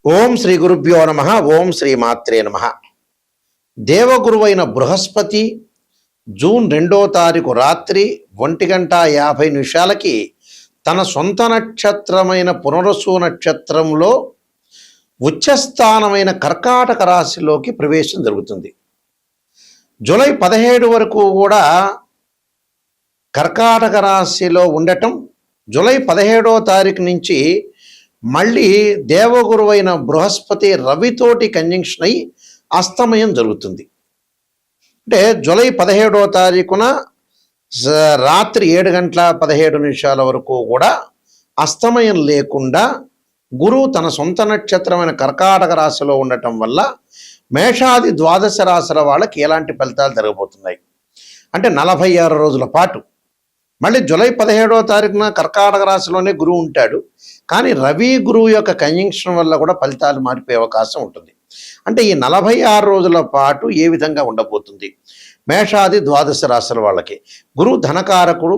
ఓం శ్రీ గురుభ్యో నమ. ఓం శ్రీ మాత్రే నమ. దేవగురువైన బృహస్పతి జూన్ 2వ తారీఖు రాత్రి 1:50 తన సొంత నక్షత్రమైన పునరసు నక్షత్రంలో ఉచ్చస్థానమైన కర్కాటక రాశిలోకి ప్రవేశం జరుగుతుంది. జూలై 17 వరకు కూడా కర్కాటక రాశిలో ఉండటం, జూలై 17వ తారీఖు నుంచి మళ్ళీ దేవగురువైన బృహస్పతి రవితోటి కంజంక్షన్ అయి అస్తమయం జరుగుతుంది. అంటే జూలై 17వ తారీఖున రాత్రి 7:17 వరకు కూడా అస్తమయం లేకుండా గురువు తన సొంత నక్షత్రమైన కర్కాటక రాశిలో ఉండటం వల్ల మేషాది ద్వాదశ రాశుల వాళ్ళకి ఎలాంటి ఫలితాలు జరగబోతున్నాయి అంటే 46 రోజుల పాటు. మళ్ళీ జూలై 17వ తారీఖున కర్కాటక రాశిలోనే గురువు ఉంటాడు, కానీ రవి గురువు యొక్క కంజంక్షన్ వల్ల కూడా ఫలితాలు మారిపోయే అవకాశం ఉంటుంది. అంటే ఈ 46 రోజుల పాటు ఏ విధంగా ఉండబోతుంది మేషాది ద్వాదశ రాశుల వాళ్ళకి? గురువు ధనకారకుడు,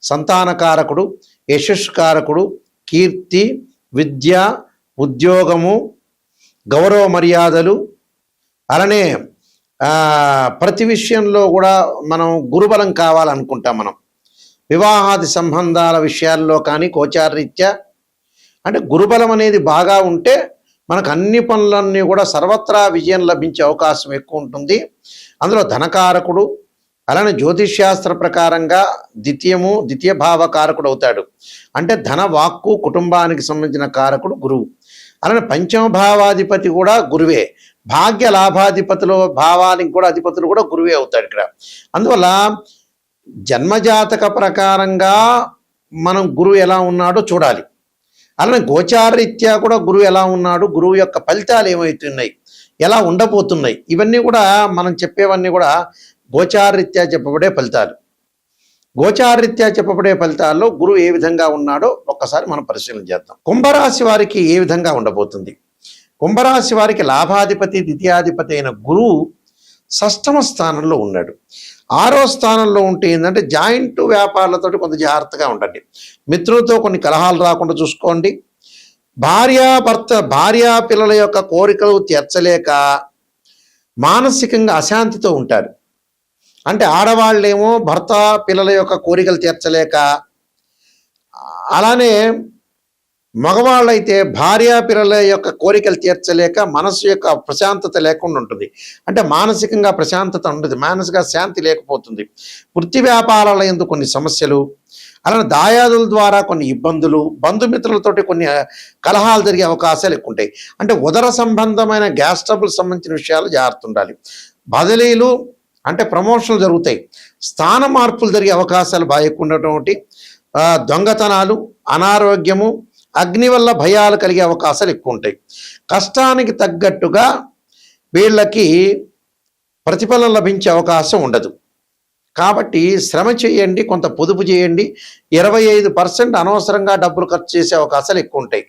సంతానకారకుడు, యశస్కారకుడు, కీర్తి, విద్య, ఉద్యోగము, గౌరవ మర్యాదలు, అలానే ప్రతి విషయంలో కూడా మనం గురుబలం కావాలనుకుంటాం. మనం వివాహాది సంబంధాల విషయాల్లో కానీ గోచారరీత్యా అంటే గురుబలం అనేది బాగా ఉంటే మనకు అన్ని పనులన్నీ కూడా సర్వత్రా విజయం లభించే అవకాశం ఎక్కువ ఉంటుంది. అందులో ధనకారకుడు, అలానే జ్యోతిష్శాస్త్ర ప్రకారంగా ద్వితీయ భావకారకుడు అవుతాడు. అంటే ధన, వాక్కు, కుటుంబానికి సంబంధించిన కారకుడు గురువు. అలానే పంచమ భావాధిపతి కూడా గురువే. భాగ్య లాభాధిపతులు, భావానికి కూడా అధిపతులు కూడా గురువే అవుతాడు ఇక్కడ. అందువల్ల జన్మజాతక ప్రకారంగా మనం గురువు ఎలా ఉన్నాడో చూడాలి. అలానే గోచారరీత్యా కూడా గురువు ఎలా ఉన్నాడు, గురువు యొక్క ఫలితాలు ఏమవుతున్నాయి, ఎలా ఉండబోతున్నాయి, ఇవన్నీ కూడా మనం చెప్పేవన్నీ కూడా గోచారరీత్యా చెప్పబడే ఫలితాలు. గోచారరీత్యా చెప్పబడే ఫలితాల్లో గురువు ఏ విధంగా ఉన్నాడో ఒక్కసారి మనం పరిశీలన చేద్దాం. కుంభరాశి వారికి ఏ విధంగా ఉండబోతుంది? కుంభరాశి వారికి లాభాధిపతి, ద్వితీయాధిపతి అయిన గురువు షష్టమ స్థానంలో ఉన్నాడు. 6వ స్థానంలో ఉంటే ఏంటంటే జాయింట్ వ్యాపారాలతో కొంత జాగ్రత్తగా ఉండండి. మిత్రులతో కొన్ని కలహాలు రాకుండా చూసుకోండి. భార్యా పిల్లల యొక్క కోరికలు తీర్చలేక మానసికంగా అశాంతితో ఉంటారు. అంటే ఆడవాళ్ళేమో భర్త పిల్లల యొక్క కోరికలు తీర్చలేక, అలానే మగవాళ్ళైతే భార్యా పిల్లల యొక్క కోరికలు తీర్చలేక మనసు యొక్క ప్రశాంతత లేకుండా ఉంటుంది. అంటే మానసికంగా ప్రశాంతత ఉండదు, మానసిక శాంతి లేకపోతుంది. వృత్తి వ్యాపారాల యందు కొన్ని సమస్యలు, అలానే దాయాదుల ద్వారా కొన్ని ఇబ్బందులు, బంధుమిత్రులతోటి కొన్ని కలహాలు జరిగే అవకాశాలు ఎక్కువ ఉంటాయి. అంటే ఉదర సంబంధమైన గ్యాస్ ట్రబుల్ సంబంధించిన విషయాలు జాగ్రత్త ఉండాలి. బదిలీలు అంటే ప్రమోషన్లు జరుగుతాయి. స్థాన మార్పులు జరిగే అవకాశాలు బాగా ఎక్కువ ఉండటం ఒకటి. దొంగతనాలు, అనారోగ్యము, అగ్ని వల్ల భయాలు కలిగే అవకాశాలు ఎక్కువ ఉంటాయి. కష్టానికి తగ్గట్టుగా వీళ్ళకి ప్రతిఫలం లభించే అవకాశం ఉండదు. కాబట్టి శ్రమ చేయండి, కొంత పొదుపు చేయండి. 25% అనవసరంగా డబ్బులు ఖర్చు చేసే అవకాశాలు ఎక్కువ ఉంటాయి.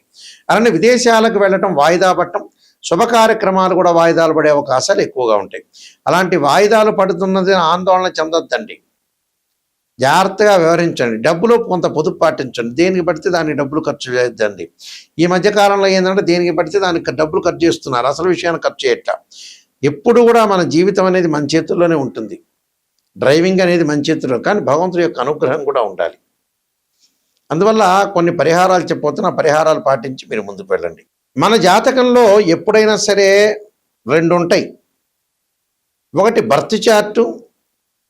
అలానే విదేశాలకు వెళ్ళటం, వాయిదా పడటం, శుభ కార్యక్రమాలు కూడా వాయిదాలు పడే అవకాశాలు ఎక్కువగా ఉంటాయి. అలాంటి వాయిదాలు పడుతున్నది ఆందోళన చెందొద్దండి, జాగ్రత్తగా వ్యవహరించండి. డబ్బులో కొంత పొదుపు పాటించండి. దేనికి పడితే దానికి డబ్బులు ఖర్చు చేయొద్దండి. ఈ మధ్యకాలంలో ఏంటంటే దేనికి పడితే దానికి డబ్బులు ఖర్చు చేస్తున్నారు, అసలు విషయాన్ని ఖర్చు చేయట్లా. ఎప్పుడు కూడా మన జీవితం అనేది మన చేతుల్లోనే ఉంటుంది, డ్రైవింగ్ అనేది మన చేతుల్లో, కానీ భగవంతుడి యొక్క అనుగ్రహం కూడా ఉండాలి. అందువల్ల కొన్ని పరిహారాలు చెప్పబోతున్నా, పరిహారాలు పాటించి మీరు ముందుకు వెళ్ళండి. మన జాతకంలో ఎప్పుడైనా సరే 2 ఉంటాయి. ఒకటి బర్త్ చార్టు,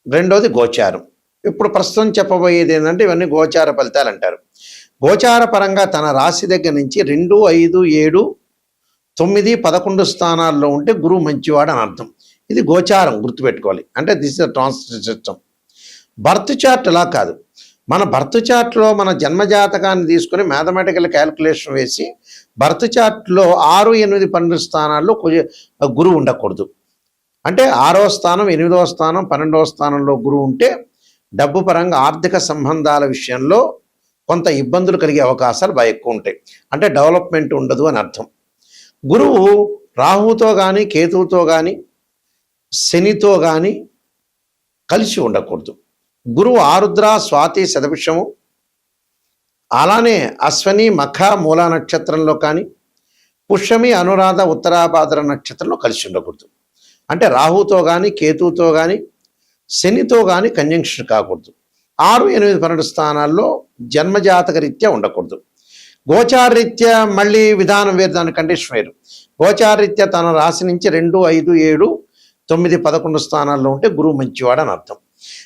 రెండోది గోచారం. ఇప్పుడు ప్రస్తుతం చెప్పబోయేది ఏంటంటే ఇవన్నీ గోచార ఫలితాలు అంటారు. గోచార పరంగా తన రాశి దగ్గర నుంచి 2, 5, 7, 9, 11 స్థానాల్లో ఉంటే గురువు మంచివాడు అని అర్థం. ఇది గోచారం, గుర్తుపెట్టుకోవాలి. అంటే this is translation system. Birth chart అలా కాదు. మన బర్త్ చార్ట్లో మన జన్మజాతకాన్ని తీసుకొని మ్యాథమెటికల్ క్యాలిక్యులేషన్ వేసి బర్త్ చార్ట్లో 6, 8, 12 స్థానాల్లో గురువు ఉండకూడదు. అంటే 6వ స్థానం, 8వ స్థానం, 12వ స్థానంలో గురువు ఉంటే డబ్బు పరంగా ఆర్థిక సంబంధాల విషయంలో కొంత ఇబ్బందులు కలిగే అవకాశాలు బాగా ఎక్కువ ఉంటాయి. అంటే డెవలప్మెంట్ ఉండదు అని అర్థం. గురువు రాహుతో కానీ, కేతువుతో కానీ, శనితో కానీ కలిసి ఉండకూడదు. గురువు ఆరుద్ర, స్వాతి, శతభిషము, అలానే అశ్వని, మఖ, మూలా నక్షత్రంలో కానీ, పుష్యమి, అనురాధ, ఉత్తరాభాద్ర నక్షత్రంలో కలిసి ఉండకూడదు. అంటే రాహుతో కానీ, కేతువుతో కానీ, శనితో కానీ కంజంక్షన్ కాకూడదు. 6, 8, 12 స్థానాల్లో జన్మజాతక రీత్యా ఉండకూడదు. గోచారరీత్యా మళ్ళీ విధానం వేరు, దాని కండిషన్ వేరు. గోచారరీత్యా తన రాశి నుంచి 2, 5, 7, 9, 11 స్థానాల్లో ఉంటే గురువు మంచివాడు అని అర్థం.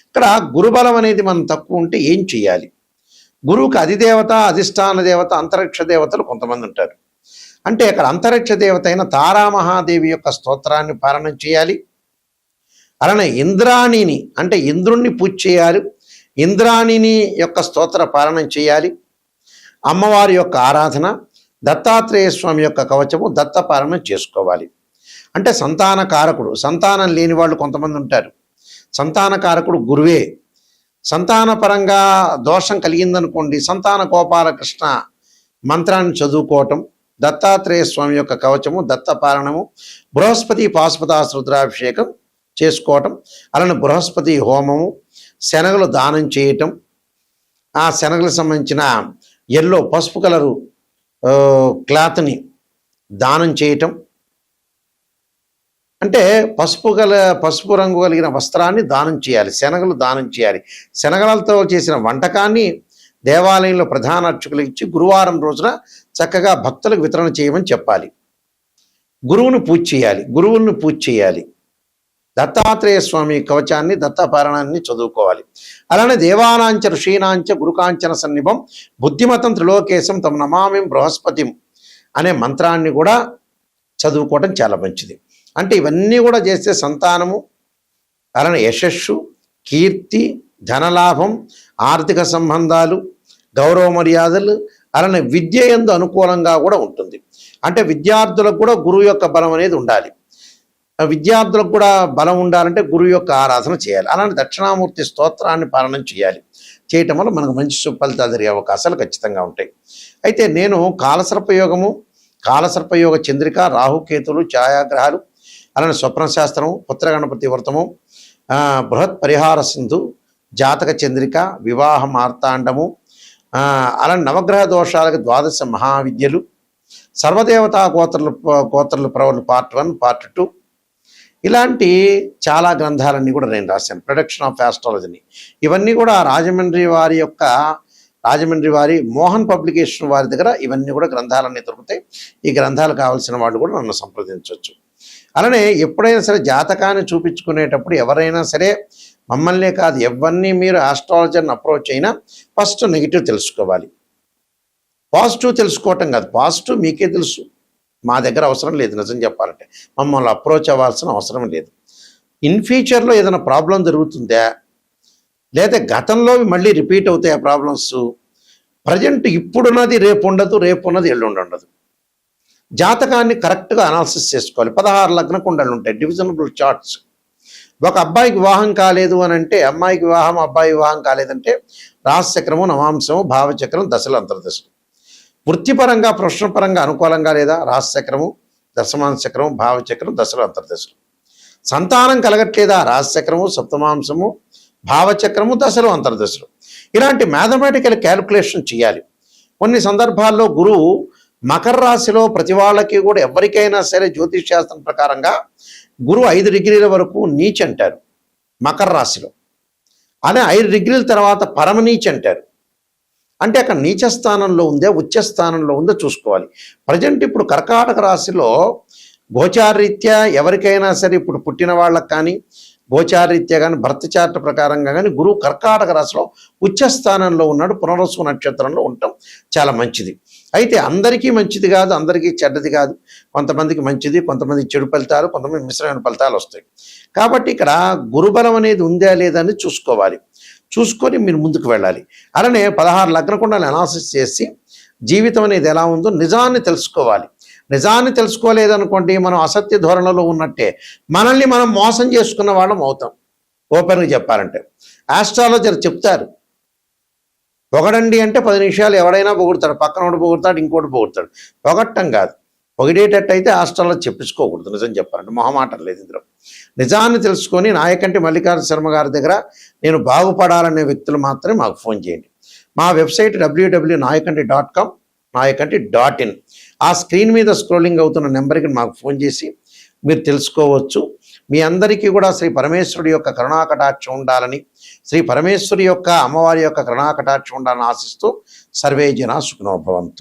ఇక్కడ గురుబలం అనేది మనం తక్కువ ఉంటే ఏం చేయాలి? గురువుకి అధిదేవత, అధిష్టాన దేవత, అంతరిక్ష దేవతలు కొంతమంది ఉంటారు. అంటే ఇక్కడ అంతరిక్ష దేవత అయిన తారామహాదేవి యొక్క స్తోత్రాన్ని పారాయణం చేయాలి. అలానే ఇంద్రాణిని అంటే ఇంద్రుణ్ణి పూజ చేయాలి. ఇంద్రాణిని యొక్క స్తోత్ర పారాయణం చేయాలి. అమ్మవారి యొక్క ఆరాధన, దత్తాత్రేయ స్వామి యొక్క కవచము, దత్త పారాయణం చేసుకోవాలి. అంటే సంతాన కారకుడు, సంతానం లేని వాళ్ళు కొంతమంది ఉంటారు. సంతాన కారకుడు గురువే. సంతాన పరంగా దోషం కలిగిందనుకోండి, సంతాన గోపాలకృష్ణ మంత్రాన్ని చదువుకోవటం, దత్తాత్రేయ స్వామి యొక్క కవచము, దత్త పారాయణము, బృహస్పతి పాశుపతాశ్రుద్రాభిషేకం చేసుకోవటం, అలానే బృహస్పతి హోమము, శనగలు దానం చేయటం, ఆ శనగలకు సంబంధించిన ఎల్లో పసుపు కలరు క్లాత్ని దానం చేయటం, అంటే పసుపు రంగు కలిగిన వస్త్రాన్ని దానం చేయాలి, శనగలు దానం చేయాలి. శనగలతో చేసిన వంటకాన్ని దేవాలయంలో ప్రధాన అర్చకులకు ఇచ్చి గురువారం రోజున చక్కగా భక్తులకు వితరణ చేయమని చెప్పాలి. గురువుని పూజ చేయాలి. దత్తాత్రేయ స్వామి కవచాన్ని, దత్తపారాయణాన్ని చదువుకోవాలి. అలానే దేవానాంచ ఋషీనాంచ గురుకాంచన సన్నిభం బుద్ధిమతం త్రిలోకేశం తమ నమామిం బృహస్పతిం అనే మంత్రాన్ని కూడా చదువుకోవడం చాలా మంచిది. అంటే ఇవన్నీ కూడా చేస్తే సంతానము, అలానే యశస్సు, కీర్తి, ధనలాభం, ఆర్థిక సంబంధాలు, గౌరవ మర్యాదలు, అలానే విద్య యందు అనుకూలంగా కూడా ఉంటుంది. అంటే విద్యార్థులకు కూడా గురువు యొక్క బలం అనేది ఉండాలి. విద్యార్థులకు కూడా బలం ఉండాలంటే గురువు యొక్క ఆరాధన చేయాలి. అలానే దక్షిణామూర్తి స్తోత్రాన్ని పాలన చేయాలి. చేయటం వల్ల మనకు మంచి సుఫలితాలు జరిగే అవకాశాలు ఖచ్చితంగా ఉంటాయి. అయితే నేను కాలసర్పయోగ చంద్రిక, రాహుకేతులు, ఛాయాగ్రహాలు, అలానే స్వప్నశాస్త్రము, పుత్రగణపతి వ్రతము, బృహత్ పరిహార సింధు, జాతక చంద్రిక, వివాహ మార్తాండము, అలానే నవగ్రహ దోషాలకు 12 మహావిద్యలు, సర్వదేవతా గోత్రలు ప్రవలు పార్ట్ 1, పార్ట్ 2, ఇలాంటి చాలా గ్రంథాలన్నీ కూడా నేను రాశాను. ప్రొడక్షన్ ఆఫ్ ఆస్ట్రాలజీని ఇవన్నీ కూడా రాజమండ్రి వారి మోహన్ పబ్లికేషన్ వారి దగ్గర ఇవన్నీ కూడా గ్రంథాలన్నీ దొరుకుతాయి. ఈ గ్రంథాలు కావాల్సిన వాళ్ళు కూడా నన్ను సంప్రదించవచ్చు. అలానే ఎప్పుడైనా సరే జాతకాన్ని చూపించుకునేటప్పుడు ఎవరైనా సరే మమ్మల్నే కాదు ఎవరిని మీరు ఆస్ట్రాలజర్ని అప్రోచ్ అయినా ఫస్ట్ నెగిటివ్ తెలుసుకోవాలి. పాజిటివ్ తెలుసుకోవటం కాదు, పాజిటివ్ మీకే తెలుసు, మా దగ్గర అవసరం లేదు. నిజం చెప్పాలంటే మమ్మల్ని అప్రోచ్ అవ్వాల్సిన అవసరం లేదు. ఇన్ ఫ్యూచర్లో ఏదైనా ప్రాబ్లం జరుగుతుందా, లేదా గతంలో మళ్ళీ రిపీట్ అవుతాయి ఆ ప్రాబ్లమ్స్, ప్రజెంట్ ఇప్పుడున్నది రేపు ఉండదు, రేపు ఉన్నది ఎల్లుండి ఉండదు. జాతకాన్ని కరెక్ట్గా అనాలిసిస్ చేసుకోవాలి. 16 లగ్న కుండలు ఉంటాయి, డివిజనబుల్ చార్ట్స్. ఒక అబ్బాయికి వివాహం కాలేదు అని అంటే, అమ్మాయికి వివాహం, అబ్బాయి వివాహం కాలేదంటే రాశిచక్రము, నవాంశము, భావచక్రం, దశలు, అంతర్దశలు. వృత్తిపరంగా, ప్రొఫెషనల్ అనుకూలంగా లేదా రాశిచక్రము, దశమాంశచక్రము, భావచక్రం, దశలు, అంతర్దశలు. సంతానం కలగట్లేదా రాశిచక్రము, సప్తమాంశము, భావచక్రము, దశలు, అంతర్దశలు. ఇలాంటి మ్యాథమెటికల్ క్యాలిక్యులేషన్ చేయాలి. కొన్ని సందర్భాల్లో గురువు మకర రాశిలో ప్రతి వాళ్ళకి కూడా ఎవరికైనా సరే జ్యోతిష్ శాస్త్రం ప్రకారంగా గురువు 5 డిగ్రీల వరకు నీచ్ అంటారు మకర రాశిలో. అనే 5 డిగ్రీల తర్వాత పరమనీచ్ అంటారు. అంటే అక్కడ నీచ స్థానంలో ఉందే, ఉచ్చ స్థానంలో ఉందో చూసుకోవాలి. ప్రజెంట్ ఇప్పుడు కర్కాటక రాశిలో గోచారరీత్యా ఎవరికైనా సరే ఇప్పుడు పుట్టిన వాళ్ళకి కానీ, గోచారరీత్యా కానీ, భర్త చార్ట్ ప్రకారంగా కానీ గురువు కర్కాటక రాశిలో ఉచ్చ స్థానంలో ఉన్నాడు. పునర్వసు నక్షత్రంలో ఉండటం చాలా మంచిది. అయితే అందరికీ మంచిది కాదు, అందరికీ చెడ్డది కాదు. కొంతమందికి మంచిది, కొంతమందికి చెడు ఫలితాలు, కొంతమంది మిశ్రమైన ఫలితాలు వస్తాయి. కాబట్టి ఇక్కడ గురుబలం అనేది ఉందా లేదా అని చూసుకోవాలి. చూసుకొని మీరు ముందుకు వెళ్ళాలి. అలానే 16 లగ్న కుండలు అనాలిసిస్ చేసి జీవితం అనేది ఎలా ఉందో నిజాన్ని తెలుసుకోవాలి. నిజాన్ని తెలుసుకోలేదనుకోండి, మనం అసత్య ధోరణిలో ఉన్నట్టే, మనల్ని మనం మోసం చేసుకున్న వాళ్ళం అవుతాం. ఓపెన్గా చెప్పాలంటే ఆస్ట్రాలజర్ చెప్తారు, పొగడండి అంటే 10 నిమిషాలు ఎవడైనా పొగుడతాడు, పక్కనోడు పొగుడతాడు, ఇంకోటి పొగుడతాడు. పొగట్టం కాదు, పొగిడేటట్టు అయితే ఆస్ట్రాలజీ చెప్పించుకోకూడదు. నిజం చెప్పాలంటే మొహమాటం లేదు ఇందులో. నిజాన్ని తెలుసుకొని నాయకంటి మల్లికార్జున శర్మ గారి దగ్గర నేను బాగుపడాలనే వ్యక్తులు మాత్రమే మాకు ఫోన్ చేయండి. మా వెబ్సైట్ www.nayakanti.com, nayakanti.in. ఆ స్క్రీన్ మీద స్క్రోలింగ్ అవుతున్న నెంబర్కి మాకు ఫోన్ చేసి మీరు తెలుసుకోవచ్చు. మీ అందరికీ కూడా శ్రీ పరమేశ్వరుడి యొక్క కరుణాకటాక్షం ఉండాలని, శ్రీ పరమేశ్వరి యొక్క అమ్మవారి యొక్క కరుణాకటాక్షం ఉండాలని ఆశిస్తూ సర్వే జనా సుఖినో భవంతు.